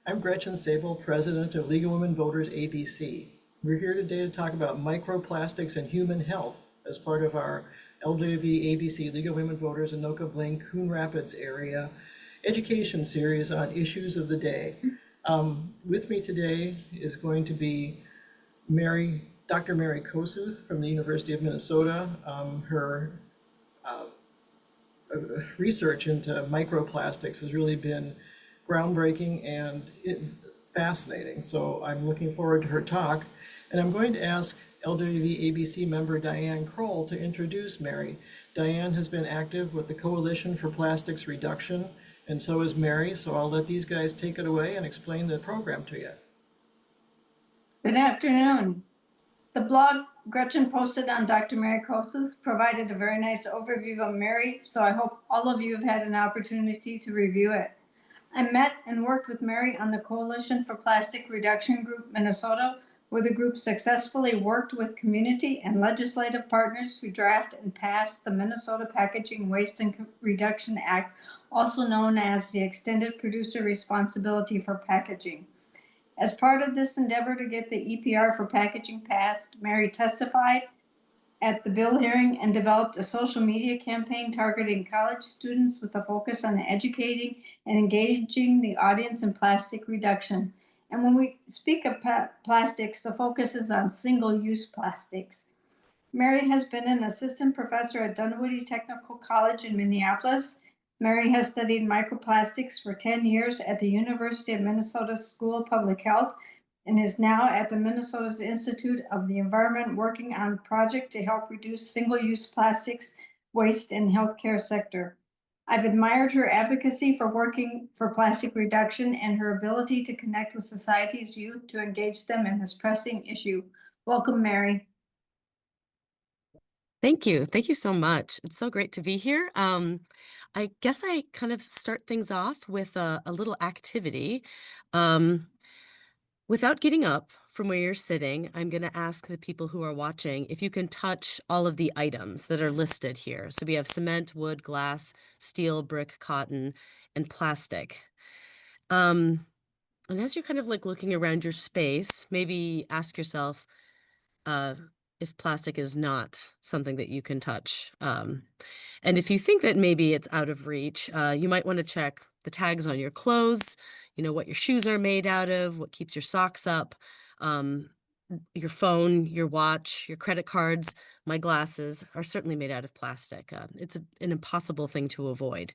I'm Gretchen Sable, President of League of Women Voters ABC. We're here today to talk about microplastics and human health as part of our LWV ABC League of Women Voters Anoka, Blaine, Coon Rapids area education series on issues of the day. With me today is going to be Dr. Mary Kosuth from the University of Minnesota. Her research into microplastics has really been groundbreaking and fascinating. So I'm looking forward to her talk. And I'm going to ask LWV ABC member Diane Kroll to introduce Mary. Diane has been active with the Coalition for Plastics Reduction, and so is Mary. So I'll let these guys take it away and explain the program to you. Good afternoon. The blog Gretchen posted on Dr. Mary Kosuth provided a very nice overview of Mary, so I hope all of you have had an opportunity to review it. I met and worked with Mary on the Coalition for Plastic Reduction Group Minnesota, where the group successfully worked with community and legislative partners to draft and pass the Minnesota Packaging Waste and Reduction Act, also known as the Extended Producer Responsibility for Packaging. As part of this endeavor to get the EPR for packaging passed, Mary testified at the bill hearing and developed a social media campaign targeting college students with a focus on educating and engaging the audience in plastic reduction. And when we speak of plastics, the focus is on single-use plastics. Mary has been an assistant professor at Dunwoody Technical College in Minneapolis. Mary has studied microplastics for 10 years at the University of Minnesota School of Public Health and is now at the Minnesota's Institute of the Environment working on a project to help reduce single-use plastics waste in the healthcare sector. I've admired her advocacy for working for plastic reduction and her ability to connect with society's youth to engage them in this pressing issue. Welcome, Mary. Thank you. Thank you so much. It's so great to be here. I guess I kind of start things off with a little activity. Without getting up from where you're sitting, I'm going to ask the people who are watching if you can touch all of the items that are listed here. So we have cement, wood, glass, steel, brick, cotton, and plastic. And as you're kind of like looking around your space, maybe ask yourself, if plastic is not something that you can touch. And if you think that maybe it's out of reach, you might want to check the tags on your clothes, what your shoes are made out of, what keeps your socks up, your phone, your watch, your credit cards, my glasses are certainly made out of plastic. It's an impossible thing to avoid.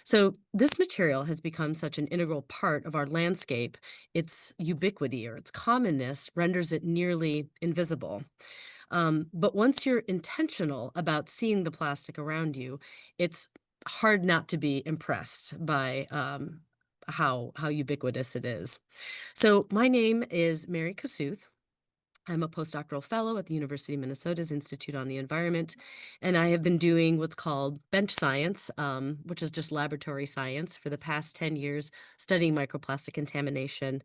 So this material has become such an integral part of our landscape. Its ubiquity or its commonness renders it nearly invisible. But once you're intentional about seeing the plastic around you, it's hard not to be impressed by how ubiquitous it is. So my name is Mary Kosuth. I'm a postdoctoral fellow at the University of Minnesota's Institute on the Environment, and I have been doing what's called bench science, which is just laboratory science, for the past 10 years, studying microplastic contamination.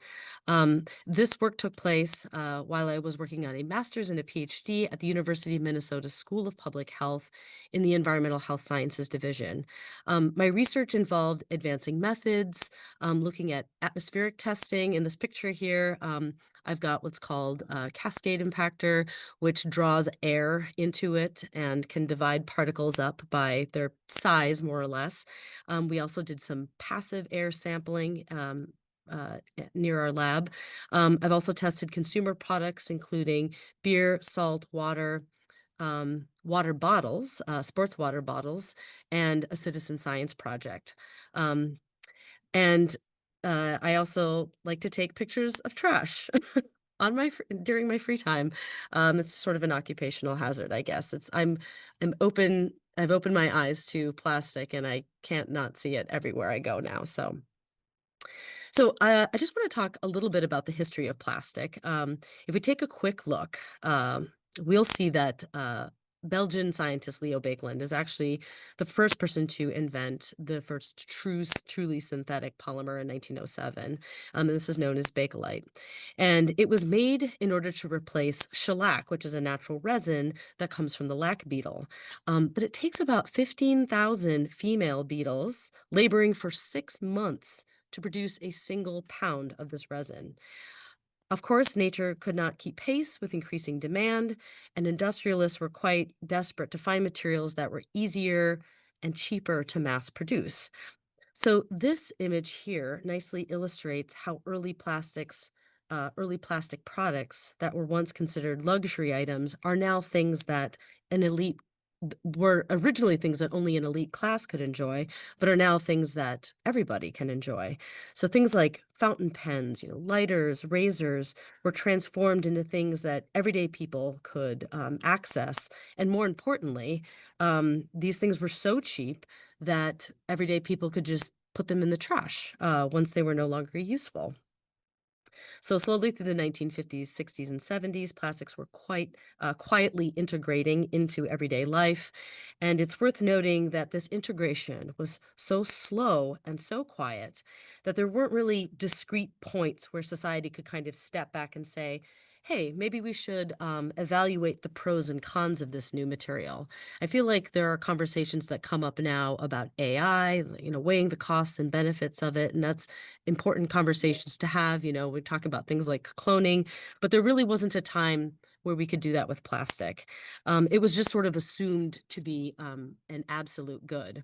This work took place while I was working on a master's and a PhD at the University of Minnesota School of Public Health in the Environmental Health Sciences Division. My research involved advancing methods, looking at atmospheric testing. In this picture here, I've got what's called a cascade impactor, which draws air into it and can divide particles up by their size, more or less. We also did some passive air sampling near our lab. I've also tested consumer products, including beer, salt, water, water bottles, sports water bottles, and a citizen science project. I also like to take pictures of trash during my free time. It's sort of an occupational hazard, I guess. I've opened my eyes to plastic, and I can't not see it everywhere I go now. So I just want to talk a little bit about the history of plastic. If we take a quick look, we'll see that Belgian scientist Leo Baekeland is actually the first person to invent the first truly synthetic polymer in 1907. And this is known as Bakelite. And it was made in order to replace shellac, which is a natural resin that comes from the lac beetle. But it takes about 15,000 female beetles laboring for 6 months to produce a single pound of this resin. Of course, nature could not keep pace with increasing demand, and industrialists were quite desperate to find materials that were easier and cheaper to mass produce. So this image here nicely illustrates how early plastic products that were once considered luxury items are now things that an elite were originally things that only an elite class could enjoy, but are now things that everybody can enjoy. So things like fountain pens, lighters, razors were transformed into things that everyday people could access. And more importantly, these things were so cheap that everyday people could just put them in the trash once they were no longer useful. So slowly through the 1950s, 60s, and 70s, plastics were quite quietly integrating into everyday life. And it's worth noting that this integration was so slow and so quiet that there weren't really discrete points where society could kind of step back and say, hey, maybe we should evaluate the pros and cons of this new material. I feel like there are conversations that come up now about AI, weighing the costs and benefits of it. And that's important conversations to have. We talk about things like cloning, but there really wasn't a time where we could do that with plastic. It was just sort of assumed to be an absolute good.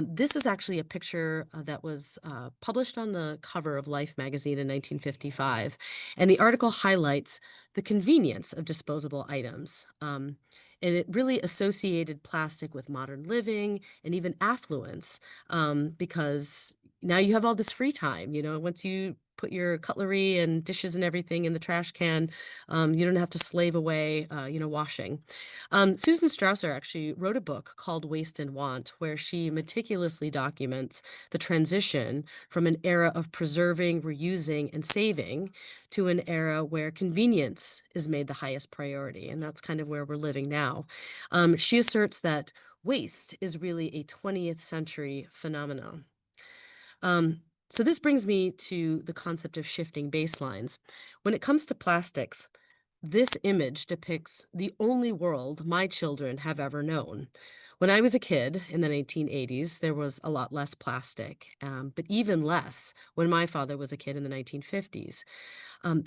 This is actually a picture that was published on the cover of Life magazine in 1955. And the article highlights the convenience of disposable items. And it really associated plastic with modern living and even affluence because now you have all this free time. Once you put your cutlery and dishes and everything in the trash can, you don't have to slave away, washing. Susan Strausser actually wrote a book called Waste and Want, where she meticulously documents the transition from an era of preserving, reusing, and saving to an era where convenience is made the highest priority. And that's kind of where we're living now. She asserts that waste is really a 20th century phenomenon. So this brings me to the concept of shifting baselines. When it comes to plastics, this image depicts the only world my children have ever known. When I was a kid in the 1980s, there was a lot less plastic, but even less when my father was a kid in the 1950s.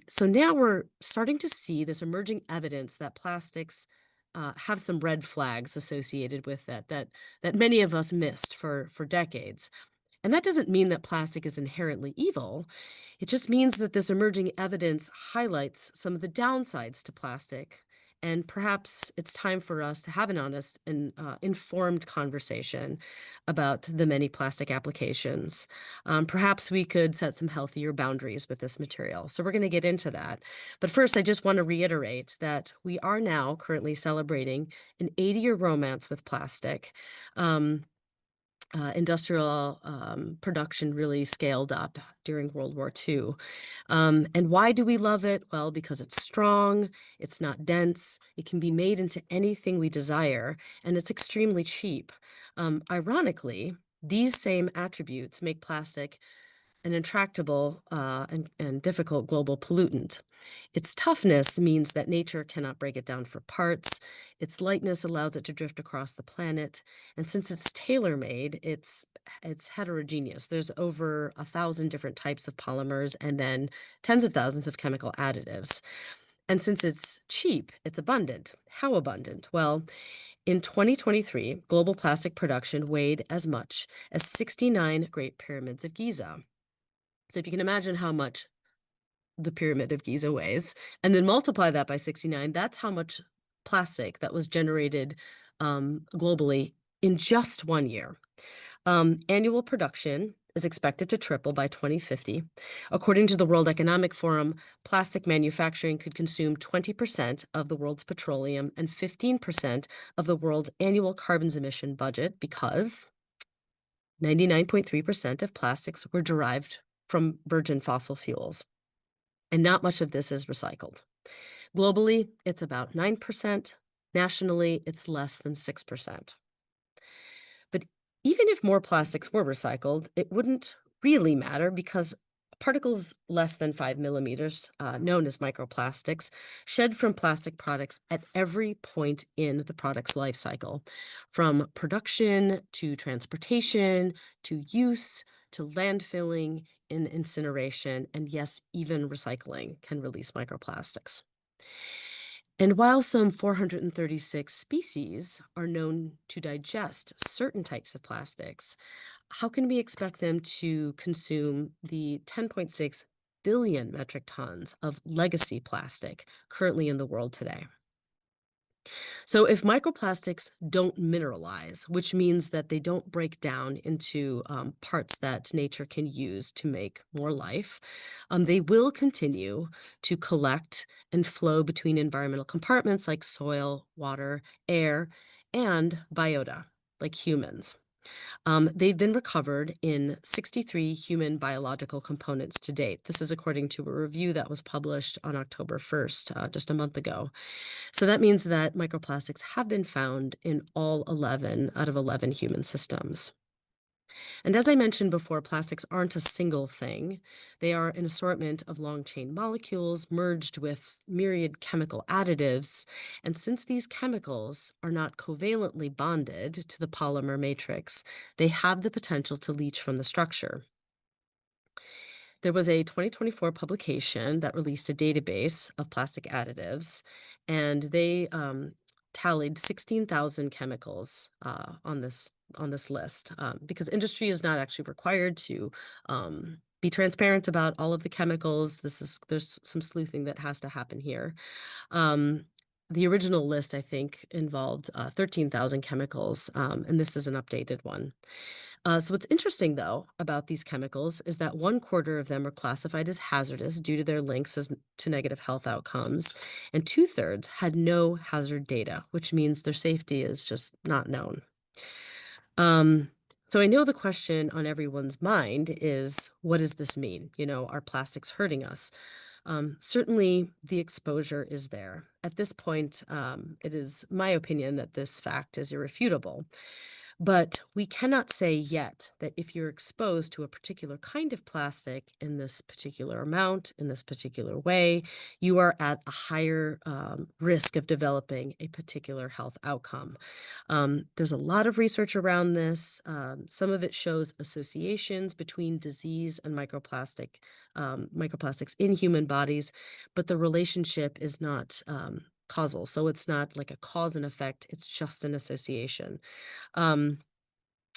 So now we're starting to see this emerging evidence that plastics have some red flags associated with that many of us missed for decades. And that doesn't mean that plastic is inherently evil. It just means that this emerging evidence highlights some of the downsides to plastic. And perhaps it's time for us to have an honest and informed conversation about the many plastic applications. Perhaps we could set some healthier boundaries with this material. So we're going to get into that. But first, I just want to reiterate that we are now currently celebrating an 80-year romance with plastic. Industrial production really scaled up during World War II. And why do we love it? Well, because it's strong, it's not dense, it can be made into anything we desire, and it's extremely cheap. Ironically, these same attributes make plastic an intractable and difficult global pollutant. Its toughness means that nature cannot break it down for parts. Its lightness allows it to drift across the planet. And since it's tailor-made, it's heterogeneous. There's over 1,000 different types of polymers and then tens of thousands of chemical additives. And since it's cheap, it's abundant. How abundant? Well, in 2023, global plastic production weighed as much as 69 Great Pyramids of Giza. So if you can imagine how much the Pyramid of Giza weighs, and then multiply that by 69, that's how much plastic that was generated globally in just 1 year. Annual production is expected to triple by 2050. According to the World Economic Forum, plastic manufacturing could consume 20% of the world's petroleum and 15% of the world's annual carbon emission budget because 99.3% of plastics were derived from virgin fossil fuels. And not much of this is recycled. Globally, it's about 9%. Nationally, it's less than 6%. But even if more plastics were recycled, it wouldn't really matter because particles less than 5 millimeters, known as microplastics, shed from plastic products at every point in the product's life cycle, from production to transportation to use to landfilling, in incineration, and yes, even recycling can release microplastics. And while some 436 species are known to digest certain types of plastics, how can we expect them to consume the 10.6 billion metric tons of legacy plastic currently in the world today? So, if microplastics don't mineralize, which means that they don't break down into parts that nature can use to make more life, they will continue to collect and flow between environmental compartments like soil, water, air, and biota, like humans. They've been recovered in 63 human biological components to date. This is according to a review that was published on October 1st, just a month ago. So that means that microplastics have been found in all 11 out of 11 human systems. And as I mentioned before, plastics aren't a single thing. They are an assortment of long chain molecules merged with myriad chemical additives. And since these chemicals are not covalently bonded to the polymer matrix, they have the potential to leach from the structure. There was a 2024 publication that released a database of plastic additives, and they tallied 16,000 chemicals on this list because industry is not actually required to be transparent about all of the chemicals. There's some sleuthing that has to happen here. Um, the original list, I think, involved 13,000 chemicals, and this is an updated one. So what's interesting, though, about these chemicals is that 1/4 of them are classified as hazardous due to their links to negative health outcomes, and 2/3 had no hazard data, which means their safety is just not known. Um, so I know the question on everyone's mind is, what does this mean? Are plastics hurting us? Certainly, the exposure is there. At this point, it is my opinion that this fact is irrefutable. But we cannot say yet that if you're exposed to a particular kind of plastic in this particular amount, in this particular way, you are at a higher risk of developing a particular health outcome. There's a lot of research around this. Some of it shows associations between disease and microplastics in human bodies, but the relationship is not causal. So it's not like a cause and effect, it's just an association. Um,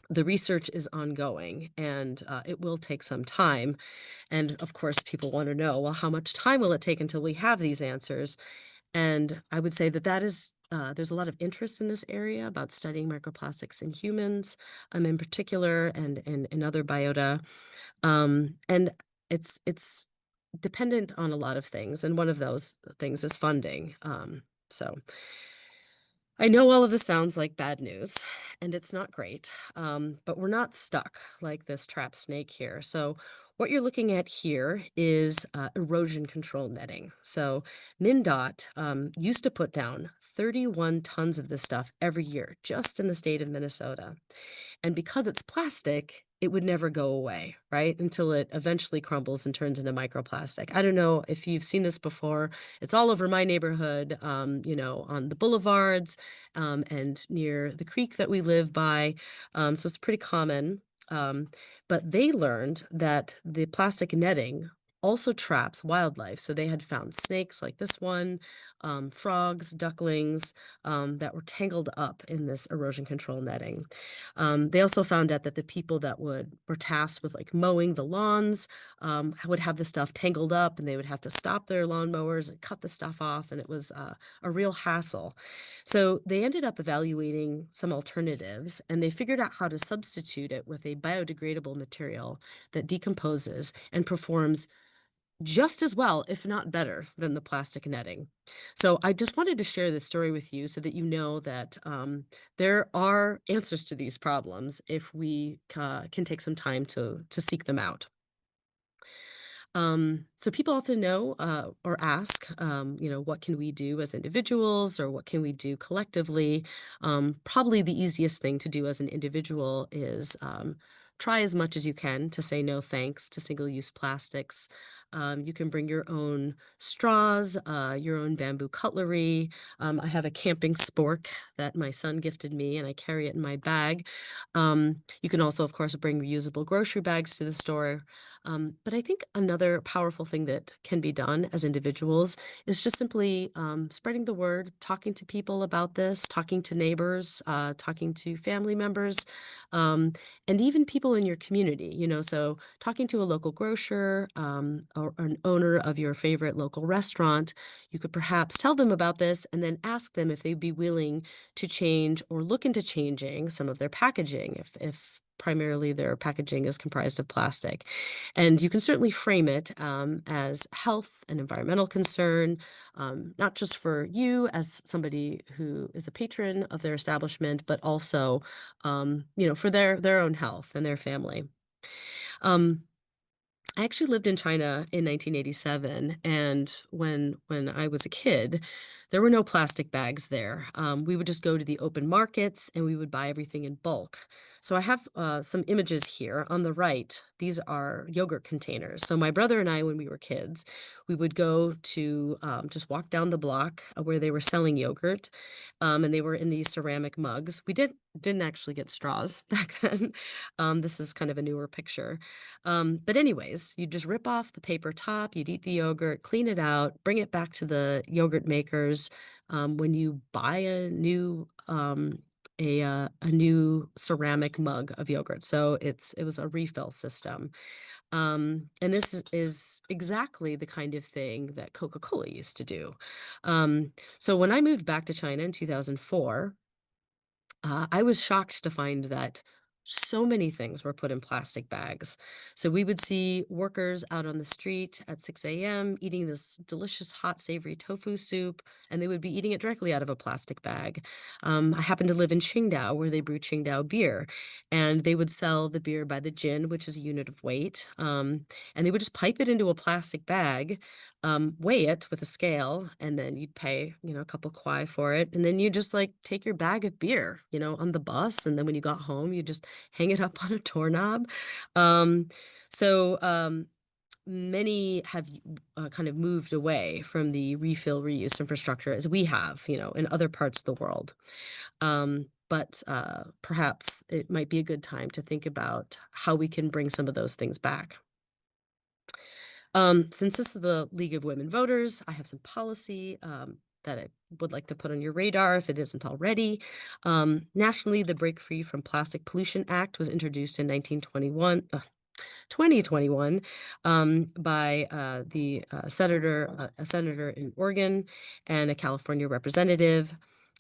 the research is ongoing and it will take some time. And of course, people want to know, well, how much time will it take until we have these answers? And I would say that there's a lot of interest in this area about studying microplastics in humans, in particular, and in other biota. And it's dependent on a lot of things, and one of those things is funding. So I know all of this sounds like bad news, and it's not great, but we're not stuck like this trap snake here. So what you're looking at here is erosion control netting. So MnDOT used to put down 31 tons of this stuff every year, just in the state of Minnesota. And because it's plastic, it would never go away, right? Until it eventually crumbles and turns into microplastic. I don't know if you've seen this before. It's all over my neighborhood, on the boulevards and near the creek that we live by. So it's pretty common. But they learned that the plastic netting also traps wildlife. So they had found snakes like this one, frogs, ducklings that were tangled up in this erosion control netting. They also found out that the people that were tasked with like mowing the lawns would have the stuff tangled up, and they would have to stop their lawnmowers and cut the stuff off, and it was a real hassle. So they ended up evaluating some alternatives, and they figured out how to substitute it with a biodegradable material that decomposes and performs just as well, if not better, than the plastic netting. So I just wanted to share this story with you so that you know that there are answers to these problems if we can take some time to seek them out. So people often know or ask, what can we do as individuals or what can we do collectively? Probably the easiest thing to do as an individual is try as much as you can to say no thanks to single-use plastics. You can bring your own straws, your own bamboo cutlery. I have a camping spork that my son gifted me, and I carry it in my bag. You can also, of course, bring reusable grocery bags to the store. But I think another powerful thing that can be done as individuals is just simply spreading the word, talking to people about this, talking to neighbors, talking to family members, um, and even people in your community. So talking to a local grocer or an owner of your favorite local restaurant, you could perhaps tell them about this and then ask them if they'd be willing to change or look into changing some of their packaging if primarily their packaging is comprised of plastic. And you can certainly frame it as health and environmental concern, not just for you as somebody who is a patron of their establishment, but also, for their own health and their family. Um, I actually lived in China in 1987, and when I was a kid, there were no plastic bags there. We would just go to the open markets and we would buy everything in bulk. So I have some images here on the right. These are yogurt containers. So my brother and I, when we were kids, we would go to just walk down the block where they were selling yogurt, and they were in these ceramic mugs. We didn't actually get straws back then. This is kind of a newer picture. But anyways, you just rip off the paper top, you'd eat the yogurt, clean it out, bring it back to the yogurt makers. When you buy a new ceramic mug of yogurt, so it was a refill system. And this is exactly the kind of thing that Coca-Cola used to do. So when I moved back to China in 2004, I was shocked to find that so many things were put in plastic bags. So we would see workers out on the street at 6 a.m. eating this delicious hot savory tofu soup, and they would be eating it directly out of a plastic bag. I happened to live in Qingdao, where they brew Qingdao beer, and they would sell the beer by the gin, which is a unit of weight, and they would just pipe it into a plastic bag, weigh it with a scale, and then you'd pay, a couple kwai for it. And then you just like take your bag of beer, on the bus. And then when you got home, you just hang it up on a doorknob. Um, so many have kind of moved away from the refill reuse infrastructure as we have, in other parts of the world. But perhaps it might be a good time to think about how we can bring some of those things back. Since this is the League of Women Voters, I have some policy that I would like to put on your radar if it isn't already. Nationally, the Break Free from Plastic Pollution Act was introduced in 2021 by a senator in Oregon and a California representative.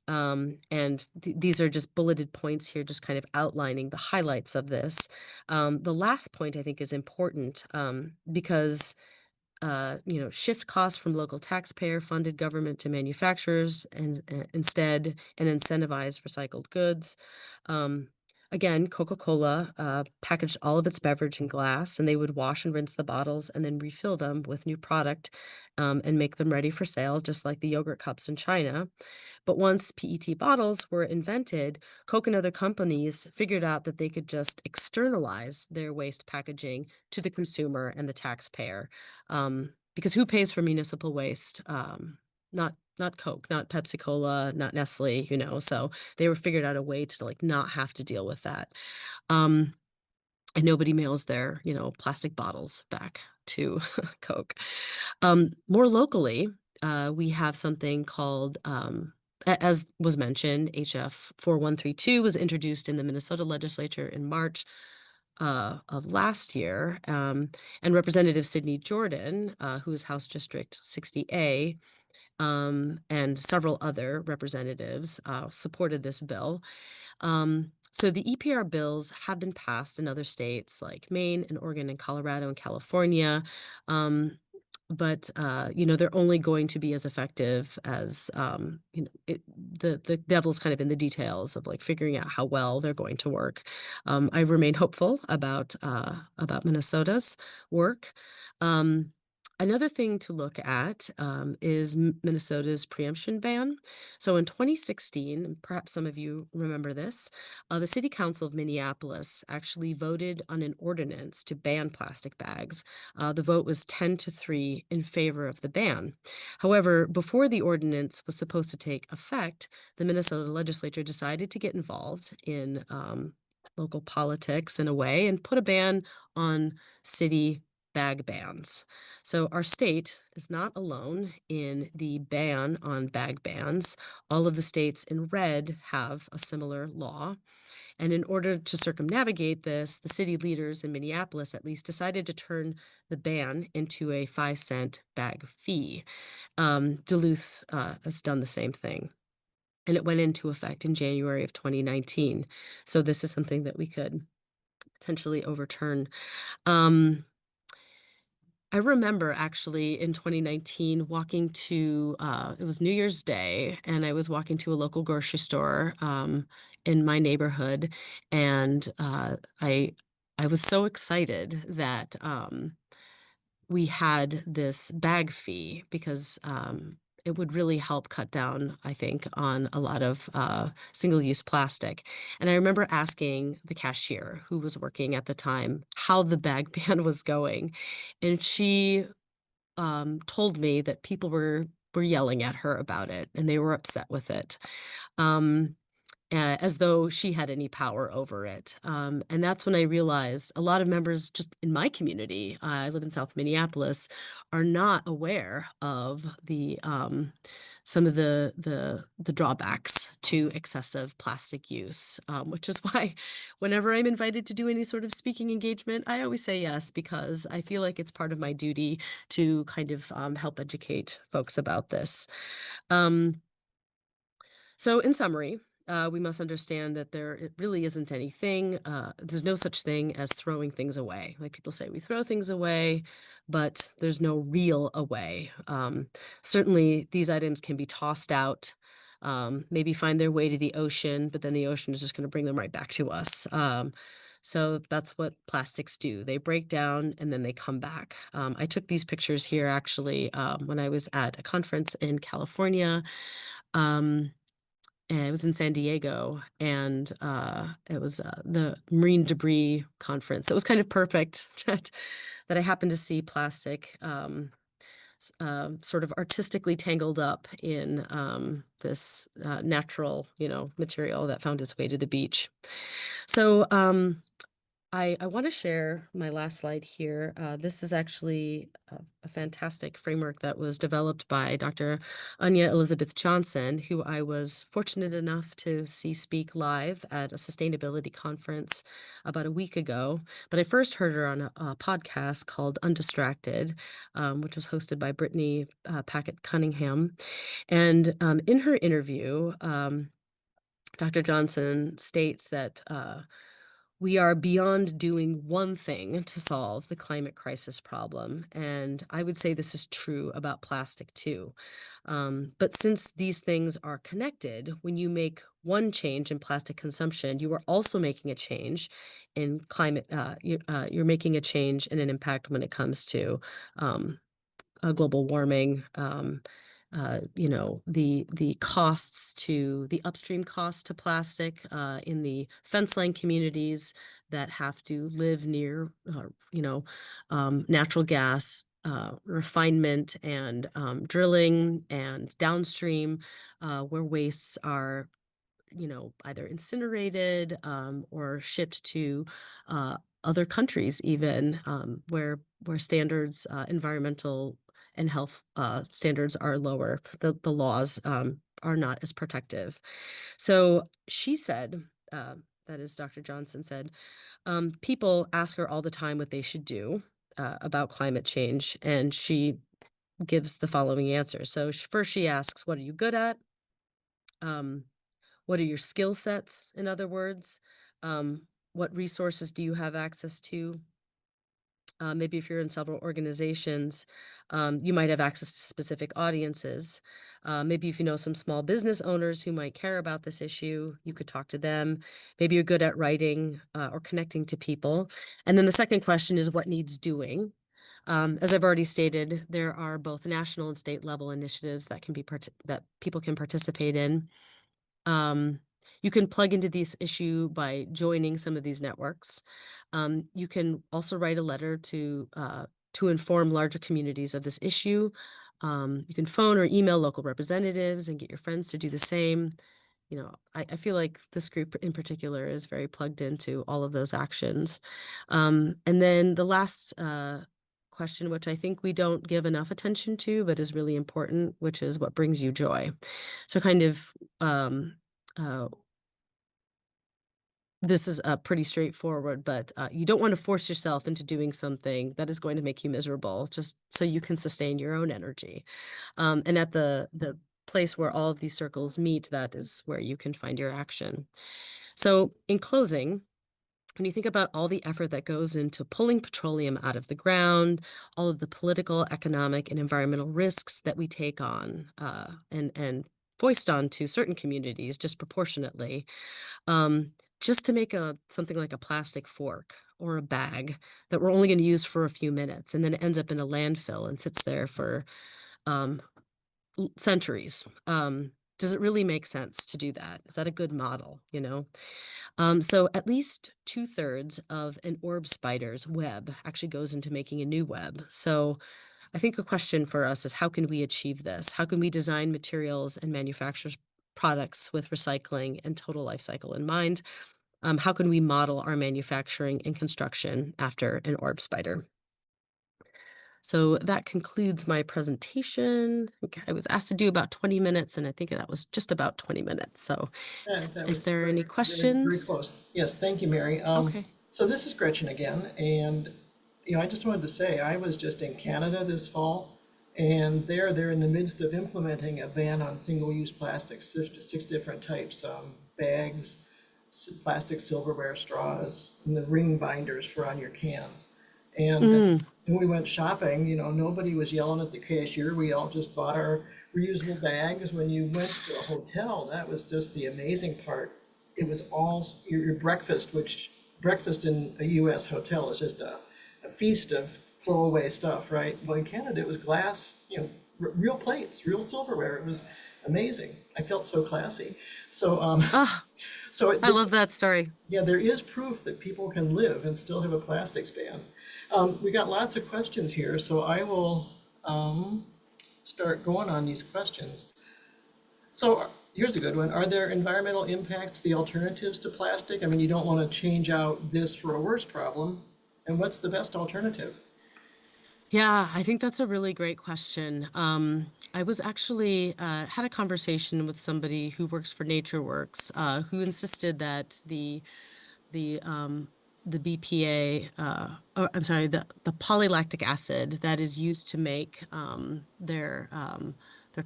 And these are just bulleted points here, just kind of outlining the highlights of this. The last point I think is important because shift costs from local taxpayer funded government to manufacturers and instead and incentivize recycled goods. Um, Again, Coca-Cola packaged all of its beverage in glass, and they would wash and rinse the bottles and then refill them with new product and make them ready for sale, just like the yogurt cups in China. But once PET bottles were invented, Coke and other companies figured out that they could just externalize their waste packaging to the consumer and the taxpayer. Because who pays for municipal waste? Not Coke, not Pepsi Cola, not Nestle, so they were figured out a way to like not have to deal with that. And nobody mails their, plastic bottles back to Coke. More locally, we have something called, as was mentioned, HF 4132 was introduced in the Minnesota legislature in March of last year. And Representative Sidney Jordan, who is House District 60A, and several other representatives supported this bill. So the EPR bills have been passed in other states like Maine and Oregon and Colorado and California. But they're only going to be as effective as the devil's kind of in the details of like figuring out how well they're going to work. I remain hopeful about Minnesota's work. Another thing to look at is Minnesota's preemption ban. So in 2016, and perhaps some of you remember this, the City Council of Minneapolis actually voted on an ordinance to ban plastic bags. The vote was 10-3 in favor of the ban. However, before the ordinance was supposed to take effect, the Minnesota legislature decided to get involved in local politics in a way and put a ban on city bag bans. So our state is not alone in the ban on bag bans. All of the states in red have a similar law. And in order to circumnavigate this, the city leaders in Minneapolis at least decided to turn the ban into a 5-cent bag fee. Duluth has done the same thing. And it went into effect in January of 2019. So this is something that we could potentially overturn. Um, I remember actually in 2019 walking to, it was New Year's Day, and I was walking to a local grocery store in my neighborhood, and I was so excited that we had this bag fee because it would really help cut down, I think, on a lot of single-use plastic. And I remember asking the cashier who was working at the time how the bag ban was going, and she told me that people were yelling at her about it, and they were upset with it. Um, as though she had any power over it. And that's when I realized a lot of members just in my community, I live in South Minneapolis, are not aware of the some of the drawbacks to excessive plastic use, which is why whenever I'm invited to do any sort of speaking engagement, I always say yes, because I feel like it's part of my duty to kind of help educate folks about this. Um, so in summary, we must understand that it really isn't anything. There's no such thing as throwing things away. Like people say, we throw things away, but there's no real away. Certainly, these items can be tossed out, maybe find their way to the ocean, but then the ocean is just going to bring them right back to us. So that's what plastics do. They break down and then they come back. I took these pictures here actually when I was at a conference in California. And it was in San Diego, and it was the marine debris conference. It was kind of perfect that I happened to see plastic sort of artistically tangled up in this natural, material that found its way to the beach. So I want to share my last slide here. This is actually a fantastic framework that was developed by Dr. Anya Elizabeth Johnson, who I was fortunate enough to see speak live at a sustainability conference about a week ago. But I first heard her on a podcast called Undistracted, which was hosted by Brittany Packett Cunningham. And in her interview, Dr. Johnson states that we are beyond doing one thing to solve the climate crisis problem. And I would say this is true about plastic too. But since these things are connected, when you make one change in plastic consumption, you are also making a change in climate. You're making a change and an impact when it comes to global warming. The costs to the upstream costs to plastic in the fence line communities that have to live near, natural gas refinement and drilling, and downstream where wastes are either incinerated or shipped to other countries, even where standards, environmental and health standards are lower. The laws are not as protective. So she said, that is Dr. Johnson said, people ask her all the time what they should do about climate change, and she gives the following answers. So first she asks, what are you good at? What are your skill sets, in other words? What resources do you have access to? Maybe if you're in several organizations, you might have access to specific audiences. Maybe if you know some small business owners who might care about this issue, you could talk to them. Maybe you're good at writing or connecting to people. And then the second question is what needs doing? As I've already stated, there are both national and state level initiatives that that people can participate in. You can plug into this issue by joining some of these networks. You can also write a letter to inform larger communities of this issue. You can phone or email local representatives and get your friends to do the same. I feel like this group in particular is very plugged into all of those actions. And then the last question, which I think we don't give enough attention to, but is really important, which is what brings you joy. So kind of uh, this is pretty straightforward, but you don't want to force yourself into doing something that is going to make you miserable, just so you can sustain your own energy. And at the place where all of these circles meet, that is where you can find your action. So, in closing, when you think about all the effort that goes into pulling petroleum out of the ground, all of the political, economic, and environmental risks that we take on and foist onto certain communities disproportionately, um, just to make something like a plastic fork or a bag that we're only going to use for a few minutes, and then it ends up in a landfill and sits there for um, centuries. Does it really make sense to do that? Is that a good model? So at least 2/3 of an orb spider's web actually goes into making a new web. So I think a question for us is, how can we achieve this? How can we design materials and manufacture products with recycling and total life cycle in mind? How can we model our manufacturing and construction after an orb spider? So that concludes my presentation. I was asked to do about 20 minutes, and I think that was just about 20 minutes. So That if was there are any very, very questions, close. Yes, thank you, Mary. okay. So this is Gretchen again, and I just wanted to say I was just in Canada this fall, and they're in the midst of implementing a ban on single-use plastics, six different types, bags, plastic silverware, straws, and the ring binders for on your cans. And Mm, when we went shopping, nobody was yelling at the cashier. We all just bought our reusable bags. When you went to a hotel, that was just the amazing part. It was all your breakfast, which breakfast in a U.S. hotel is just a feast of throwaway stuff, right? Well, in Canada, it was glass, real plates, real silverware. It was amazing. I felt so classy. So, ah, so I love that story. yeah, there is proof that people can live and still have a plastics ban. We got lots of questions here, so I will start going on these questions. So here's a good one. Are there environmental impacts, the alternatives to plastic? I mean, you don't want to change out this for a worse problem. And what's the best alternative? Yeah, I think that's a really great question. I was actually had a conversation with somebody who works for NatureWorks, who insisted that the um, the BPA, or I'm sorry, the polylactic acid that is used to make their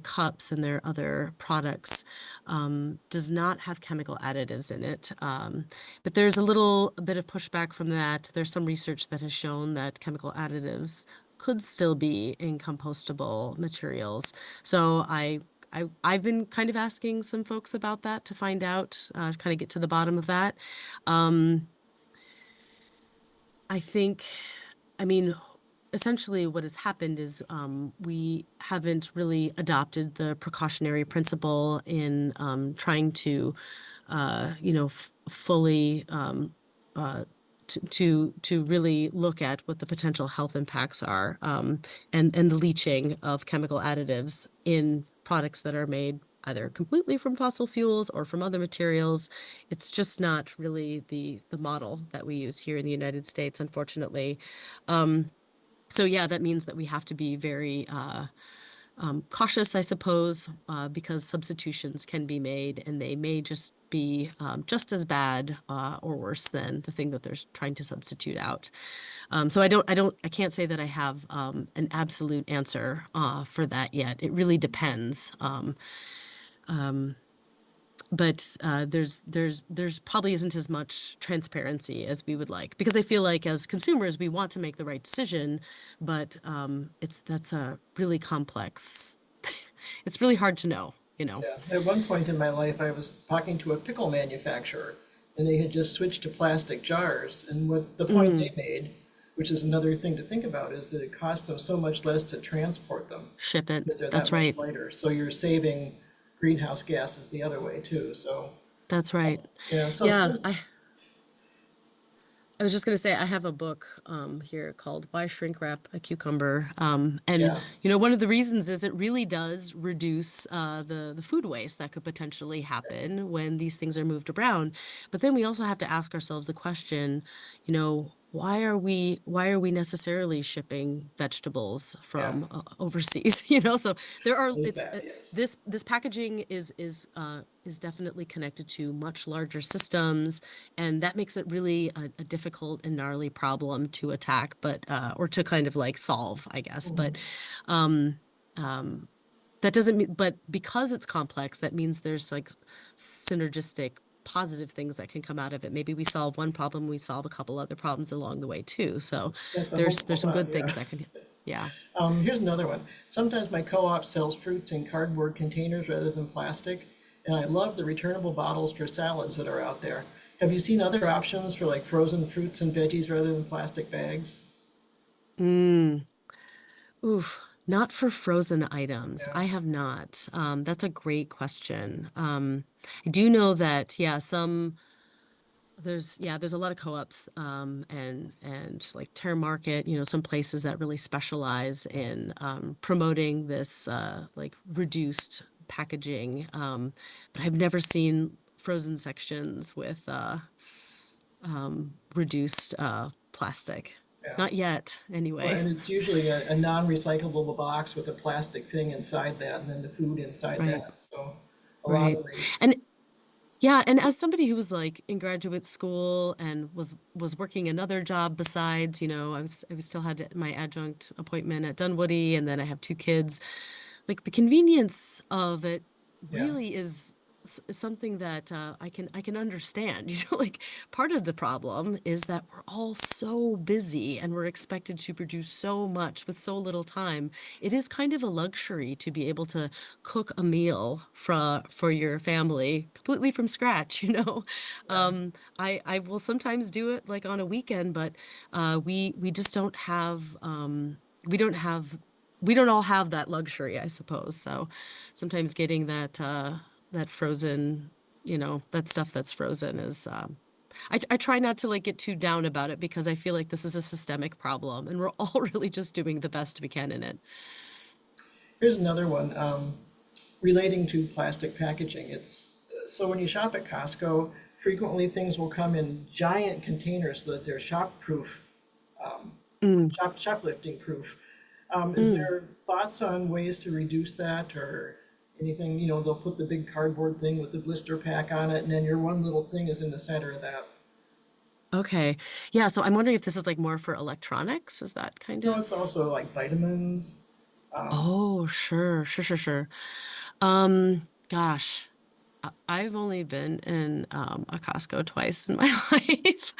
cups and their other products does not have chemical additives in it. But there's a little bit of pushback from that. There's some research that has shown that chemical additives could still be in compostable materials. So I've been kind of asking some folks about that to find out, kind of get to the bottom of that. Um, I think, I mean, essentially what has happened is we haven't really adopted the precautionary principle in trying to, fully to really look at what the potential health impacts are, and the leaching of chemical additives in products that are made either completely from fossil fuels or from other materials. It's just not really the model that we use here in the United States, unfortunately. So yeah, that means that we have to be very cautious, I suppose, because substitutions can be made and they may just be just as bad or worse than the thing that they're trying to substitute out. So I can't say that I have an absolute answer for that yet. It really depends. But there's probably isn't as much transparency as we would like, because I feel like as consumers we want to make the right decision, but that's a really complex. It's really hard to know. Yeah, at one point in my life, I was talking to a pickle manufacturer, and they had just switched to plastic jars. And what the point they made, which is another thing to think about, is that it costs them so much less to transport them Ship it. because they're that That's much right. lighter. So you're saving greenhouse gases the other way too. So That's right. yeah, so Yeah, some, I was just going to say I have a book here called Why Shrink Wrap a Cucumber. And yeah, one of the reasons is it really does reduce the food waste that could potentially happen when these things are moved around. But then we also have to ask ourselves the question, you know, why are we necessarily shipping vegetables Yeah, from overseas? You know, so there are there's it's that, yes. this packaging is definitely connected to much larger systems, and that makes it really a difficult and gnarly problem to attack, but or to kind of like solve, I guess. But Mhm. um, um, that doesn't mean, but because it's complex, that means there's like synergistic positive things that can come out of it. Maybe we solve one problem, we solve a couple other problems along the way too. So That's a there's hopeful some thought, good yeah. things that can, yeah. Here's another one. Sometimes my co-op sells fruits in cardboard containers rather than plastic, and I love the returnable bottles for salads that are out there. Have you seen other options for like frozen fruits and veggies rather than plastic bags? Mm. Oof. Not for frozen items. Yeah, I have not. That's a great question. I do know that, yeah, there's a lot of co-ops and like Terra Market, you know, some places that really specialize in promoting this like reduced packaging. But I've never seen frozen sections with reduced plastic. yeah. Not yet, Well, anyway. and it's usually a non-recyclable box with a plastic thing inside that, and then the food inside Right, that. So a lot right. of waste. And yeah, and as somebody who was like in graduate school and was working another job besides, you know, I was still had my adjunct appointment at Dunwoody, and then I have two kids. Like the convenience of it Yeah, really is something that I can understand. You know, like part of the problem is that we're all so busy and we're expected to produce so much with so little time. It is kind of a luxury to be able to cook a meal for your family completely from scratch, you know. yeah, I will sometimes do it like on a weekend, but we just don't have we don't have we don't all have that luxury, I suppose. So sometimes getting that frozen, you know, that stuff that's frozen is I try not to like get too down about it because I feel like this is a systemic problem and we're all really just doing the best we can in it. here's another one relating to plastic packaging. It's so when you shop at Costco, frequently things will come in giant containers so that they're Mm, shoplifting proof. Is mm. there thoughts on ways to reduce that or anything? You know, they'll put the big cardboard thing with the blister pack on it, and then your one little thing is in the center of that. Okay. Yeah, so I'm wondering if this is like more for electronics. Is that kind No, it's of? also like vitamins. Oh, sure, sure, sure, sure. Gosh, I've only been in a Costco twice in my life.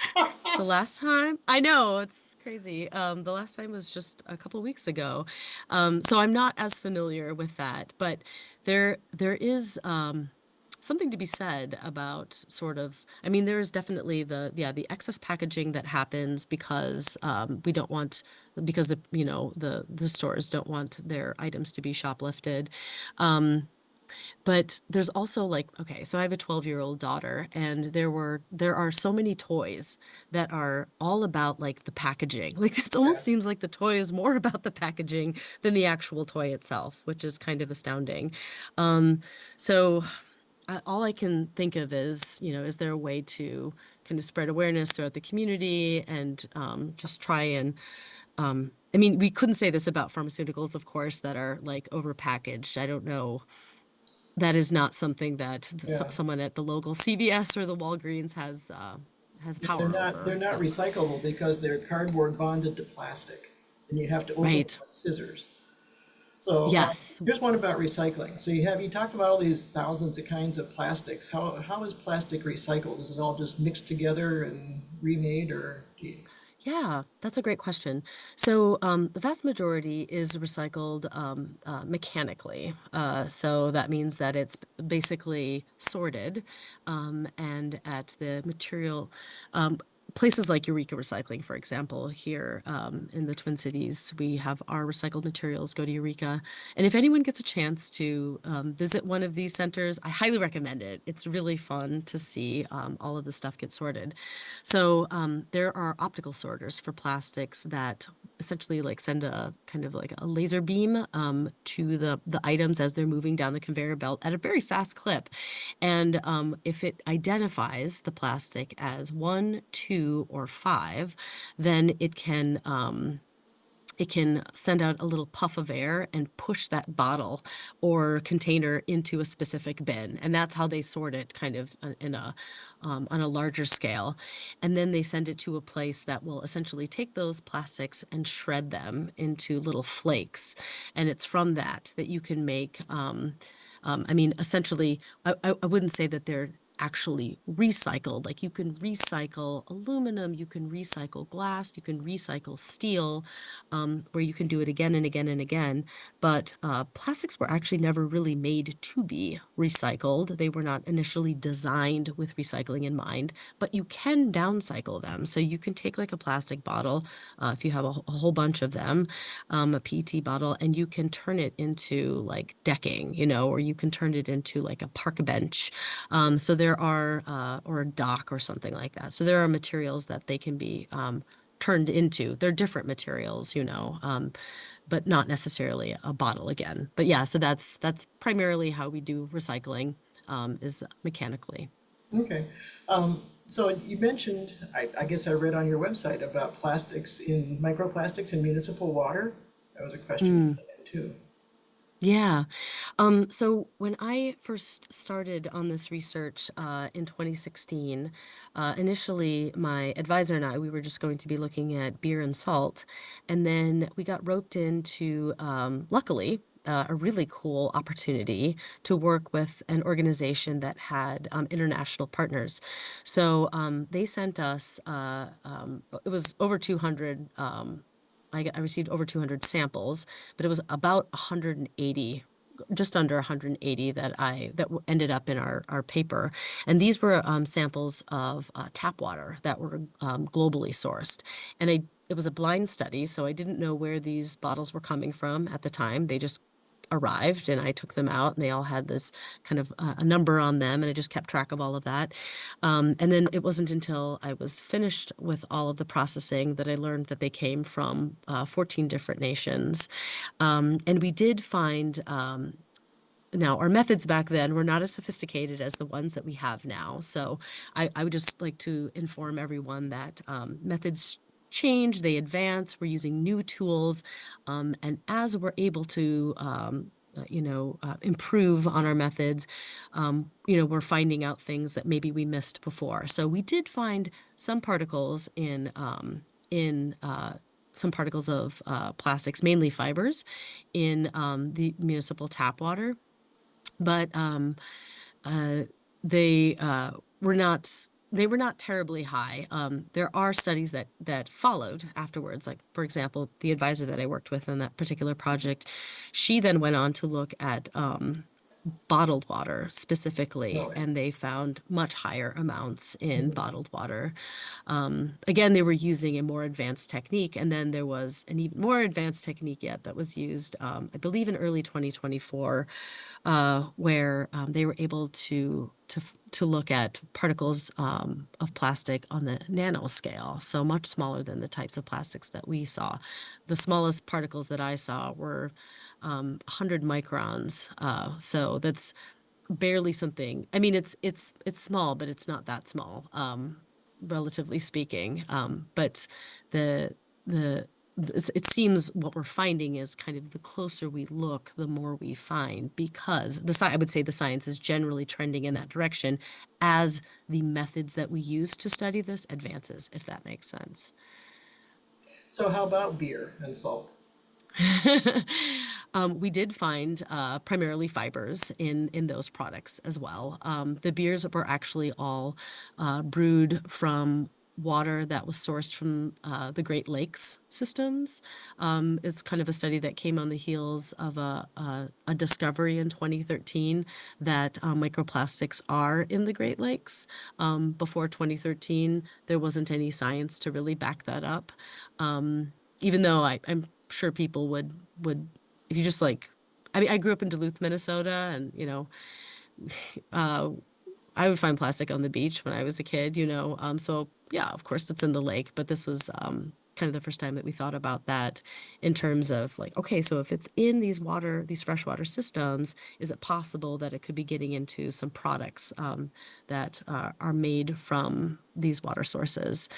The last time, I know it's crazy. The last time was just a couple weeks ago. So I'm not as familiar with that, but there is something to be said about sort of, I mean, there is definitely the excess packaging that happens because we don't want because the stores don't want their items to be shoplifted. Um, but there's also like, okay, so I have a 12-year-old daughter, and there are so many toys that are all about like the packaging. Like it almost Yeah, seems like the toy is more about the packaging than the actual toy itself, which is kind of astounding. Um, so all I can think of is, you know, is there a way to kind of spread awareness throughout the community and just try and I mean, we couldn't say this about pharmaceuticals, of course, that are like overpackaged. I don't know, that is not something that yeah. someone at the local CVS or the Walgreens has Yeah, they're power not they're over. not But recyclable because they're cardboard bonded to plastic, and you have to open them right, with scissors. So yes, here's one about recycling. So you talked about all these thousands of kinds of plastics. How is plastic recycled? Is it all just mixed together and remade, or do you, yeah, that's a great question. So the vast majority is recycled mechanically. So that means that it's basically sorted, and at the material. Um, Places like Eureka Recycling, for example, here in the Twin Cities, we have our recycled materials go to Eureka. And if anyone gets a chance to visit one of these centers, I highly recommend it. It's really fun to see all of the stuff get sorted. So there are optical sorters for plastics that essentially like send a kind of like a laser beam to the items as they're moving down the conveyor belt at a very fast clip. And if it identifies the plastic as 1, 2, 2 or 5, then it can send out a little puff of air and push that bottle or container into a specific bin. And that's how they sort it kind of in a on a larger scale. And then they send it to a place that will essentially take those plastics and shred them into little flakes. And it's from that you can make, I mean, essentially, I wouldn't say that they're actually recycled. Like you can recycle aluminum, you can recycle glass, you can recycle steel, where you can do it again and again and again. But plastics were actually never really made to be recycled. They were not initially designed with recycling in mind, but you can downcycle them. So you can take like a plastic bottle, if you have a whole bunch of them, a PET bottle, and you can turn it into like decking, or you can turn it into like a park bench. So there are, or a dock or something like that. So there are materials that they can be turned into. They're different materials, but not necessarily a bottle again. But yeah, so that's primarily how we do recycling, is mechanically. Okay. So you mentioned, I guess I read on your website about microplastics in municipal water. That was a question that came in too. Yeah. So when I first started on this research in 2016, initially my advisor and I, we were just going to be looking at beer and salt. And then we got roped into, luckily, a really cool opportunity to work with an organization that had international partners. So they sent us, it was over 200. I received over 200 samples, but it was about 180, just under 180 that ended up in our paper. And these were samples of tap water that were globally sourced. And it was a blind study, so I didn't know where these bottles were coming from at the time. They just arrived and I took them out and they all had this kind of a number on them, and I just kept track of all of that. And then it wasn't until I was finished with all of the processing that I learned that they came from 14 different nations. And we did find, now, our methods back then were not as sophisticated as the ones that we have now. So I would just like to inform everyone that methods change, they advance, we're using new tools. And as we're able to, improve on our methods, we're finding out things that maybe we missed before. So we did find some particles in some particles of plastics, mainly fibers, in the municipal tap water, but uh, they were not terribly high. There are studies that followed afterwards. Like, for example, the advisor that I worked with on that particular project, she then went on to look at bottled water specifically, Oh, yeah. and they found much higher amounts in bottled water. Again, they were using a more advanced technique, and then there was an even more advanced technique yet that was used, I believe, in early 2024, where they were able to look at particles of plastic on the nanoscale, so much smaller than the types of plastics that we saw. The smallest particles that I saw were 100 microns, so that's barely something. I mean, it's small, but it's not that small, relatively speaking. But the the it seems what we're finding is kind of the closer we look, the more we find, because I would say the science is generally trending in that direction as the methods that we use to study this advances, if that makes sense. So how about beer and salt? We did find primarily fibers in those products as well. The beers were actually all brewed from water that was sourced from the Great Lakes systems. It's kind of a study that came on the heels of a discovery in 2013 that microplastics are in the Great Lakes. Before 2013, there wasn't any science to really back that up. Even though I'm sure people would, if you just like, I mean, I grew up in Duluth, Minnesota, and uh I would find plastic on the beach when I was a kid, so yeah, of course it's in the lake, but this was kind of the first time that we thought about that in terms of like, okay, so if it's in these freshwater systems, is it possible that it could be getting into some products that are made from these water sources?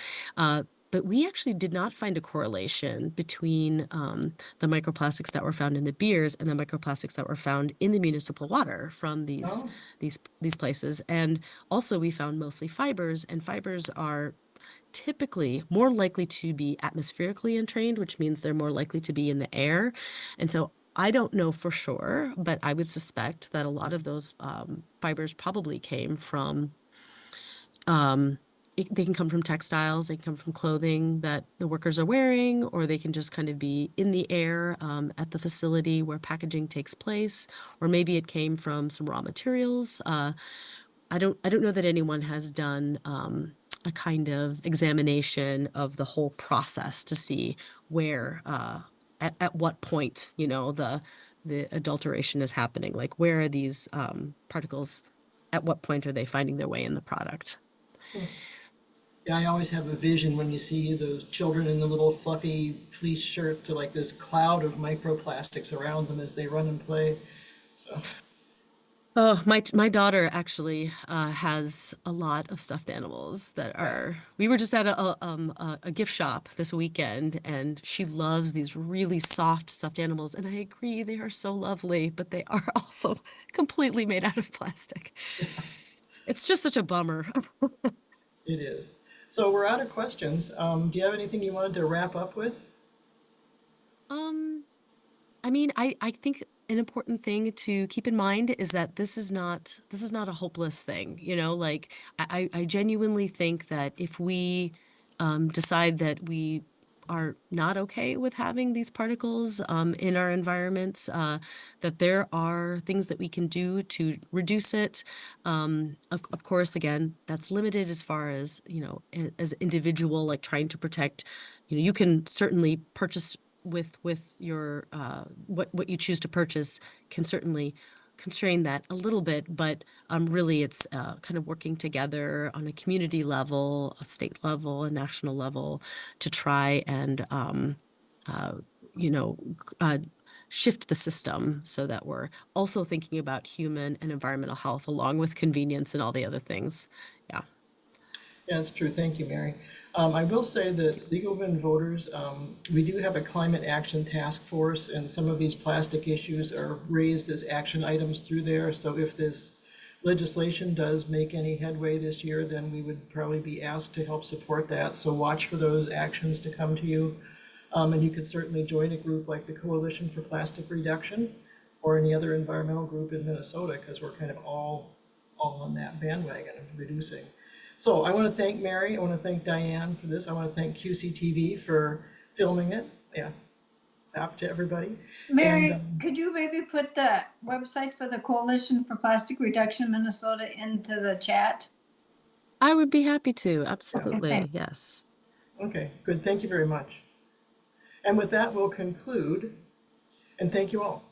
But we actually did not find a correlation between the microplastics that were found in the beers and the microplastics that were found in the municipal water from Oh, these places. And also, we found mostly fibers, and fibers are typically more likely to be atmospherically entrained, which means they're more likely to be in the air. And so I don't know for sure, but I would suspect that a lot of those fibers probably came from they can come from textiles, they can come from clothing that the workers are wearing, or they can just kind of be in the air at the facility where packaging takes place, or maybe it came from some raw materials. I don't know that anyone has done a kind of examination of the whole process to see where at what point, you know, the adulteration is happening. Like, where are these particles? At what point are they finding their way in the product? yeah, I always have a vision when you see those children in the little fluffy fleece shirts, or like this cloud of microplastics around them as they run and play. So, Oh, my daughter actually has a lot of stuffed animals that yeah. are. We were just at a gift shop this weekend, and she loves these really soft stuffed animals. And I agree, they are so lovely, but they are also completely made out of plastic. It's just such a bummer. It is. So we're out of questions. Do you have anything you wanted to wrap up with? Um, I mean, I think an important thing to keep in mind is that this is not a hopeless thing, you know, like I genuinely think that if we decide that we are not okay with having these particles in our environments, that there are things that we can do to reduce it. Of course, again, that's limited as far as, you know, as individual, like trying to protect, you know, you can certainly purchase with your what you choose to purchase can certainly constrain that a little bit, but really it's kind of working together on a community level, a state level, a national level to try and uh, you know uh, shift the system so that we're also thinking about human and environmental health along with convenience and all the other things. Yeah. Yeah, that's true. Thank you, Mary. I will say that League of Women Voters, we do have a climate action task force, and some of these plastic issues are raised as action items through there. So if this legislation does make any headway this year, then we would probably be asked to help support that. So watch for those actions to come to you. And you could certainly join a group like the Coalition for Plastic Reduction or any other environmental group in Minnesota, because we're kind of all on that bandwagon of reducing. So I want to thank Mary. I want to thank Diane for this. I want to thank QCTV for filming it. Yeah, tap to everybody. And Mary, could you maybe put the website for the Coalition for Plastic Reduction Minnesota into the chat? I would be happy to. Okay, thanks. Absolutely. Yes. okay, good. Thank you very much. And with that, we'll conclude. And thank you all.